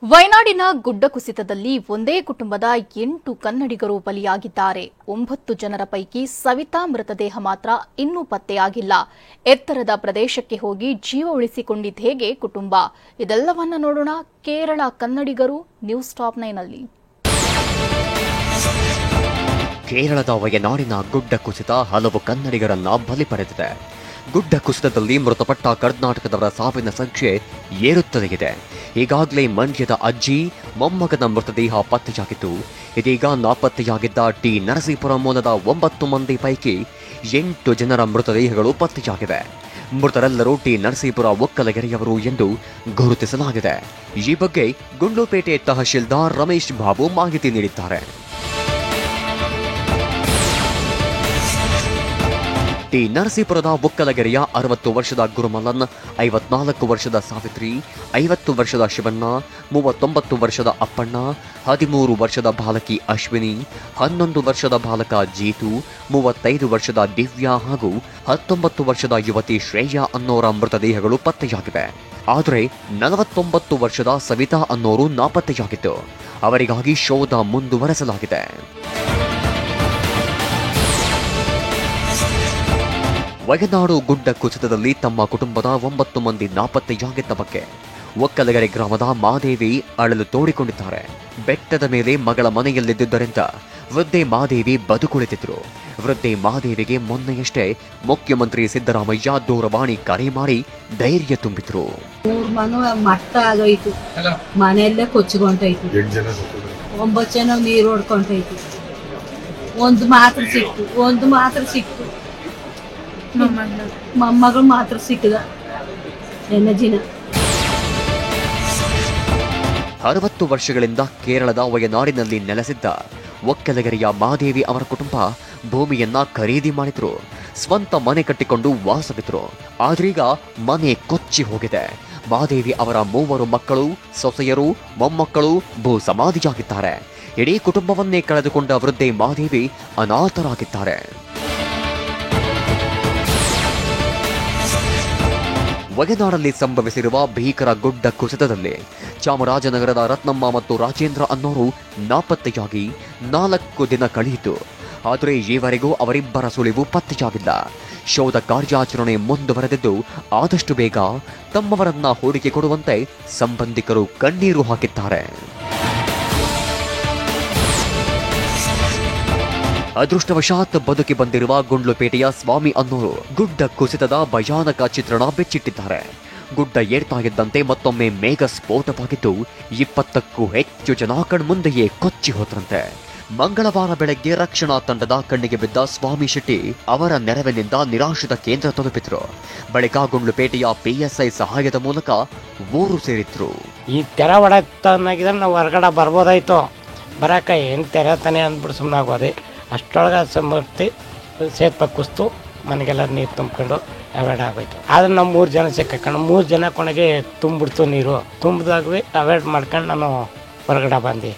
ವಯನಾಡಿನ ಗುಡ್ಡ ಕುಸಿತದಲ್ಲಿ ಒಂದೇ ಕುಟುಂಬದ 8 ಕನ್ನಡಿಗರು ಬಲಿಯಾಗಿದ್ದಾರೆ. 9 ಜನರ ಪೈಕಿ ಸವಿತಾ ಮೃತದೇಹ ಮಾತ್ರ ಇನ್ನೂ ಪತ್ತೆಯಾಗಿಲ್ಲ. ಎತ್ತರದ ಪ್ರದೇಶಕ್ಕೆ ಹೋಗಿ ಜೀವ ಉಳಿಸಿಕೊಂಡಿದ್ದ ಹೇಗೆ ಕುಟುಂಬ? ಇದೆಲ್ಲವನ್ನ ನೋಡೋಣ ಕೇರಳ ಕನ್ನಡಿಗರು ನ್ಯೂಸ್ ಟಾಪ್ 9 ನಲ್ಲಿ. ಕೇರಳದ ವಯನಾಡಿನ ಗುಡ್ಡ ಕುಸಿತ ಹಲವು ಕನ್ನಡಿಗರನ್ನ ಬಲಿ ಪಡೆದಿದೆ. ಗುಡ್ಡ ಕುಸಿತದಲ್ಲಿ ಮೃತಪಟ್ಟ ಕರ್ನಾಟಕದವರ ಸಾವಿನ ಸಂಖ್ಯೆ ಏರುತ್ತಲೇ ಇದೆ. ಈಗಾಗಲೇ ಮಂಡ್ಯದ ಅಜ್ಜಿ ಮೊಮ್ಮಗನ ಮೃತದೇಹ ಪತ್ತೆಯಾಗಿದ್ದು, ಇದೀಗ ನಾಪತ್ತೆಯಾಗಿದ್ದ ಟಿ ನರಸೀಪುರ ಮೂಲದ 9 ಮಂದಿ ಪೈಕಿ 8 ಜನರ ಮೃತದೇಹಗಳು ಪತ್ತೆಯಾಗಿವೆ. ಮೃತರೆಲ್ಲರೂ ಟಿ ನರಸೀಪುರ ಒಕ್ಕಲಗೆರೆಯವರು ಎಂದು ಗುರುತಿಸಲಾಗಿದೆ. ಈ ಬಗ್ಗೆ ಗುಂಡ್ಲುಪೇಟೆ ತಹಶೀಲ್ದಾರ್ ರಮೇಶ್ ಬಾಬು ಮಾಹಿತಿ ನೀಡಿದ್ದಾರೆ. ಟಿ ನರಸೀಪುರದ ಒಕ್ಕಲಗೆರೆಯ 60 ವರ್ಷದ ಗುರುಮಲ್ಲನ್, 54 ವರ್ಷದ ಸಾವಿತ್ರಿ, 50 ವರ್ಷದ ಶಿವಣ್ಣ, 39 ವರ್ಷದ ಅಪ್ಪಣ್ಣ, 13 ವರ್ಷದ ಬಾಲಕಿ ಅಶ್ವಿನಿ, 11 ವರ್ಷದ ಬಾಲಕ ಜೀತು, 35 ವರ್ಷದ ದಿವ್ಯಾ ಹಾಗೂ 19 ವರ್ಷದ ಯುವತಿ ಶ್ರೇಯಾ ಅನ್ನೋರ ಮೃತದೇಹಗಳು ಪತ್ತೆಯಾಗಿವೆ. ಆದರೆ 49 ವರ್ಷದ ಸವಿತಾ ಅನ್ನೋರು ನಾಪತ್ತೆಯಾಗಿದ್ದು, ಅವರಿಗಾಗಿ ಶೋಧ ಮುಂದುವರೆಸಲಾಗಿದೆ. ವಯನಾಡು ಗುಡ್ಡ ಕುಸಿತದಲ್ಲಿ ತಮ್ಮ ಕುಟುಂಬದ 9 ಮಂದಿ ನಾಪತ್ತೆಯಾಗಿದ್ದ ಬಗ್ಗೆ ಒಕ್ಕಲಗೆರೆ ಗ್ರಾಮದ ಮಾದೇವಿ ಅಳಲು ತೋಡಿಕೊಂಡಿದ್ದಾರೆ. ಬೆಟ್ಟದ ಮೇಲೆ ಮಗಳ ಮನೆಯಲ್ಲಿದ್ದುದರಿಂದ ವೃದ್ಧೆ ಮಾದೇವಿ ಬದುಕುಳಿದಿದ್ರು. ವೃದ್ಧೆ ಮಾದೇವಿಗೆ ಮೊನ್ನೆಯಷ್ಟೇ ಮುಖ್ಯಮಂತ್ರಿ ಸಿದ್ದರಾಮಯ್ಯ ದೂರವಾಣಿ ಕರೆ ಮಾಡಿ ಧೈರ್ಯ ತುಂಬಿದ್ರು. ಮಟ್ಟ ಆಗೋಯ್ತು, ಮನೆಯಲ್ಲೇ ಕೊಚ್ಚಿಕೊಂಡೈತು, 9 ಜನ ನೀರು ಹೊಡ್ಕೊಂಡೈತು. ಒಂದು ಮಾತ್ರ ಸಿಕ್ತು ಮೊಮ್ಮಗಳು ಮಾತ್ರ ಸಿಕ್ಕದ. 60 ವರ್ಷಗಳಿಂದ ಕೇರಳದ ವಯನಾಡಿನಲ್ಲಿ ನೆಲೆಸಿದ್ದ ಒಕ್ಕಲಗೆರೆಯ ಮಾದೇವಿ ಅವರ ಕುಟುಂಬ ಭೂಮಿಯನ್ನ ಖರೀದಿ ಮಾಡಿದ್ರು. ಸ್ವಂತ ಮನೆ ಕಟ್ಟಿಕೊಂಡು ವಾಸವಿದ್ರು. ಆದ್ರೀಗ ಮನೆ ಕೊಚ್ಚಿ ಹೋಗಿದೆ. ಮಾದೇವಿ ಅವರ 3 ಮಕ್ಕಳು, ಸೊಸೆಯರು, ಮೊಮ್ಮಕ್ಕಳು ಭೂ ಸಮಾಧಿಯಾಗಿದ್ದಾರೆ. ಇಡೀ ಕುಟುಂಬವನ್ನೇ ಕಳೆದುಕೊಂಡ ವೃದ್ಧೆ ಮಾದೇವಿ ಅನಾಥರಾಗಿದ್ದಾರೆ. ವಯನಾಡಲ್ಲಿ ಸಂಭವಿಸಿರುವ ಭೀಕರ ಗುಡ್ಡ ಕುಸಿತದಲ್ಲಿ ಚಾಮರಾಜನಗರದ ರತ್ನಮ್ಮ ಮತ್ತು ರಾಜೇಂದ್ರ ಅನ್ನೋರು ನಾಪತ್ತೆಯಾಗಿ 4 ದಿನ ಕಳೆಯಿತು. ಆದರೆ ಈವರೆಗೂ ಅವರಿಬ್ಬರ ಸುಳಿವು ಪತ್ತೆಯಾಗಿಲ್ಲ. ಶೋಧ ಕಾರ್ಯಾಚರಣೆ ಮುಂದುವರೆದಿದ್ದು, ಆದಷ್ಟು ಬೇಗ ತಮ್ಮವರನ್ನ ಹೂಡಿಕೆ ಕೊಡುವಂತೆ ಸಂಬಂಧಿಕರು ಕಣ್ಣೀರು ಹಾಕಿದ್ದಾರೆ. ಅದೃಷ್ಟವಶಾತ್ ಬದುಕಿ ಬಂದಿರುವ ಗುಂಡ್ಲುಪೇಟೆಯ ಸ್ವಾಮಿ ಅನ್ನೋರು ಗುಡ್ಡ ಕುಸಿತದ ಭಯಾನಕ ಚಿತ್ರಣ ಬಿಚ್ಚಿಟ್ಟಿದ್ದಾರೆ. ಗುಡ್ಡ ಏರ್ತಾ ಇದ್ದಂತೆ ಮತ್ತೊಮ್ಮೆ ಮೇಘ ಸ್ಫೋಟವಾಗಿದ್ದು 20ಕ್ಕೂ ಹೆಚ್ಚು ಜನ ಕಣ್ಮುಂದೆಯೇ ಕೊಚ್ಚಿ ಹೋದ್ರಂತೆ. ಮಂಗಳವಾರ ಬೆಳಗ್ಗೆ ರಕ್ಷಣಾ ತಂಡದ ಕಣ್ಣಿಗೆ ಬಿದ್ದ ಸ್ವಾಮಿ ಶೆಟ್ಟಿ ಅವರ ನೆರವಿನಿಂದ ನಿರಾಶ್ರಿತ ಕೇಂದ್ರ ತಲುಪಿದ್ರು. ಬಳಿಕ ಗುಂಡ್ಲುಪೇಟೆಯ PSI ಸಹಾಯದ ಮೂಲಕ ಊರು ಸೇರಿದ್ರು. ಈ ತೆರ ಹೊಡೆತನಾಗಿದ್ರೆ ನಾವು ಹೊರಗಡೆ ಬರ್ಬೋದಾಯ್ತು, ಬರಕ ಏನು ತೆರ ತಾನೆ ಅಂದ್ಬಿಟ್ಟು ಸುಮ್ಮನಾಗೋದೆ. ಅಷ್ಟೊಳಗೆ ಸಮರ್ತಿ ಸೇತುವೆ ಕುಸ್ತು ಮನೆಗೆಲ್ಲ ನೀರು ತುಂಬ್ಕೊಂಡು ಅವಾಯ್ಡ್ ಆಗೋಯ್ತು. ಆದರೆ ನಾವು 3 ಜನ ಸಿಕ್ಕಾಕೊಂಡು 3 ಜನ ಕೊನೆಗೆ ತುಂಬಿಡ್ತು. ನೀರು ತುಂಬಿದಾಗவே ಅವಾಯ್ಡ್ ಮಾಡ್ಕೊಂಡು ನಾನು ಹೊರಗಡೆ ಬಂದೆ.